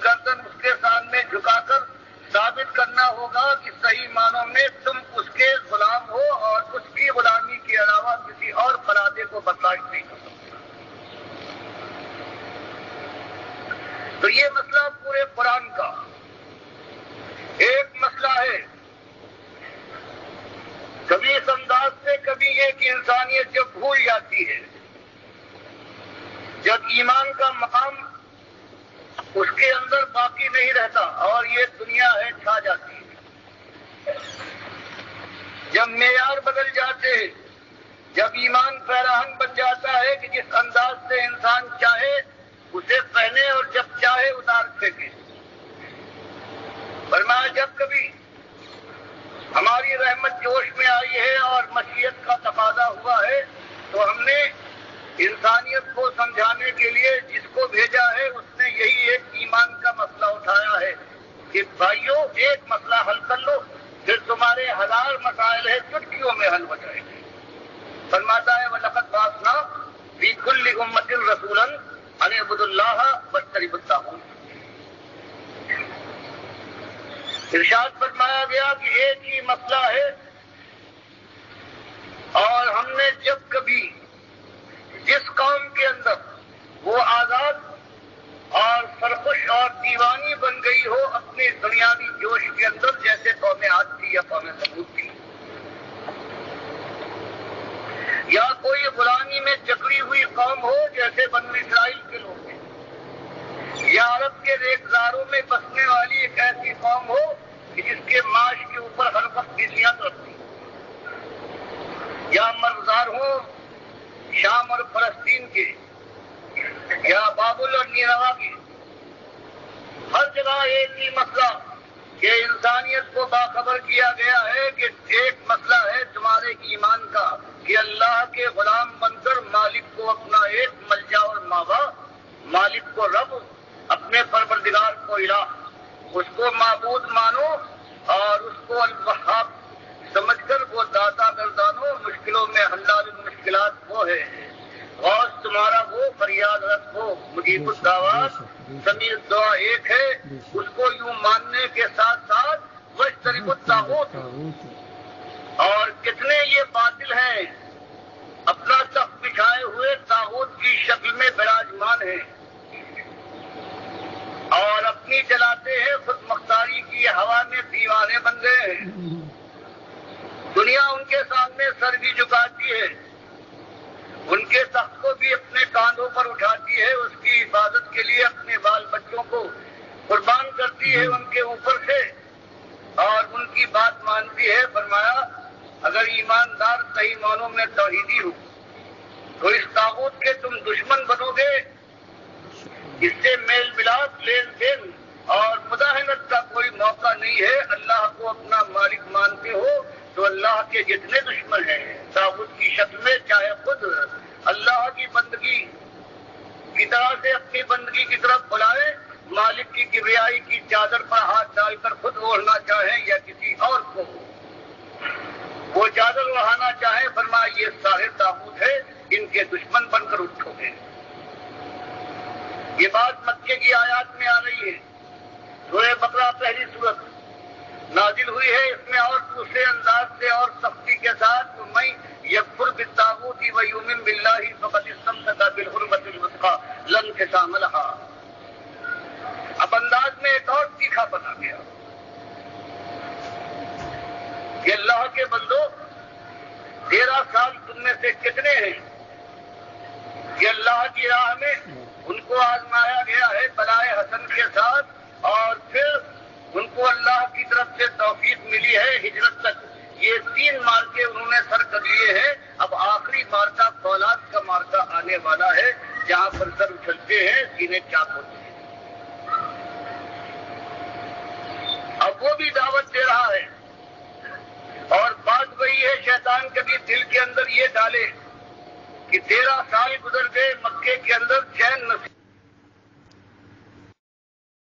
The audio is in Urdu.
گردن اس کے سامنے جھکا کر ثابت کرنا ہوگا کہ صحیح معنوں میں تم اس کے غلام ہو اور اس کی غلامی کے علاوہ کسی اور فرادے کو برداشت نہیں کر سکتے. تو یہ مسئلہ پورے قرآن کا ایک مسئلہ ہے. کبھی اس انداز سے کبھی یہ کہ انسانیت جب بھول جاتی ہے، جب ایمان کا مقام اس کے اندر باقی نہیں رہتا اور یہ دنیا ہے چھا جاتی ہے، جب معیار بدل جاتے ہیں، جب ایمان پیراہن بن جاتا ہے کہ جس انداز سے انسان چاہے اسے پہنے اور جب چاہے اتار پھینکے. فرمایا جب کبھی ہماری رحمت جوش میں آئی ہے اور مشیت کا تقاضا ہوا ہے تو ہم نے انسانیت کو سمجھانے کے لیے جس کو بھیجا ہے اس نے یہی ایک ایمان کا مسئلہ اٹھایا ہے کہ بھائیوں ایک مسئلہ حل کر لو، پھر تمہارے ہزار مسائل ہیں چٹکیوں میں حل ہو جائیں گے. فرماتا ہے وَلَقَدْ بَعَثْنَا فِي كُلِّ أُمَّةٍ رَسُولًا أَنِ اعْبُدُوا اللَّهَ وَاجْتَنِبُوا الطَّاغُوتَ. ارشاد فرمایا گیا کہ ایک ہی مسئلہ ہے اور ہم نے جب کبھی جس قوم کے اندر وہ آزاد اور سرخوش اور دیوانی بن گئی ہو اپنی دنیاوی جوش کے اندر، جیسے قوم عاد تھی یا قوم ثمود تھی، یا کوئی غلامی میں جکڑی ہوئی قوم ہو جیسے بنو اسرائیل کے لوگ ہیں، یا عرب کے ریگزاروں میں بسنے والی ایک ایسی قوم ہو کہ جس کے معاش کے اوپر ہر وقت بزیاں رکھتی، یا مرغزار ہوں شام اور فلسطین کے، یا بابل اور نیروا کے. ہر جگہ ایک ہی مسئلہ کہ انسانیت کو باخبر کیا گیا ہے کہ ایک مسئلہ ہے تمہارے ایمان کا کہ اللہ کے غلام بن کر مالک کو اپنا ایک ملجا اور ماوا، مالک کو رب، اپنے پروردگار کو الہ، اس کو معبود مانو اور اس کو الوہاب سمجھ کر وہ داتا گردانو. مشکلوں میں حلال المشکلات وہ ہے، غوث تمہارا وہ، فریاد رس ہو، مجیب الدعوات، سمیع دعا ایک ہے. اس کو یوں ماننے کے ساتھ ساتھ واجتنبوا الطاغوت. اور کتنے یہ باطل ہیں اپنا تخت بچھائے ہوئے طاغوت کی شکل میں براجمان ہیں اور اپنی جلاتے ہیں خود مختاری کی ہوا میں دیوانے بن گئے ہیں. دنیا ان کے سامنے سر بھی جھکاتی ہے، ان کے تخت کو بھی اپنے کاندھوں پر اٹھاتی ہے، اس کی عبادت کے لیے اپنے بال بچوں کو قربان کرتی ہے ان کے اوپر سے اور ان کی بات مانتی ہے. فرمایا اگر ایماندار صحیح معنوں میں توحیدی ہو تو اس طاغوت کے تم دشمن بنو گے، اس سے میل ملاپ، لین دین اور مداحنت کا کوئی موقع نہیں ہے. اللہ کو اپنا مالک مانتے ہو تو اللہ کے جتنے دشمن ہیں طاغوت کی شکل میں، چاہے خود اللہ کی بندگی کی طرح سے اپنی بندگی کی طرف بلائے، مالک کی کبریائی کی چادر پر ہاتھ ڈال کر خود اوڑھنا چاہیں یا کسی اور کو وہ چادر اڑانا چاہیں، فرمایا یہ سارے طاغوت ہے، ان کے دشمن بن کر اٹھو گے. یہ بات مکے کی آیات میں آ رہی ہے. سورہ بقرہ پہلی سورت نازل ہوئی ہے، اس میں اور دوسرے انداز سے اور سختی کے ساتھ میں یکفر بالطاغوت ویؤمن باللہ فقد استمسک بالعروۃ الوثقی لا انفصام لها. اب انداز میں ایک اور تیکھا بنا گیا کہ اللہ کے بندو 13 سال تم میں سے کتنے ہیں کہ اللہ کی راہ میں ان کو آزمایا گیا ہے بلائے حسن کے ساتھ اور پھر ان کو اللہ کی طرف سے توفیق ملی ہے ہجرت تک. یہ 3 مارکے انہوں نے سر کر لیے ہیں. اب آخری مارکا فولاد کا مارکا آنے والا ہے جہاں پر سر اچھلتے ہیں، سینے چاک ہوتے ہیں. اب وہ بھی دعوت دے رہا ہے اور بات وہی ہے، شیطان کبھی دل کے اندر یہ ڈالے کہ 13 سال گزر گئے، مکے کے اندر چین نصیب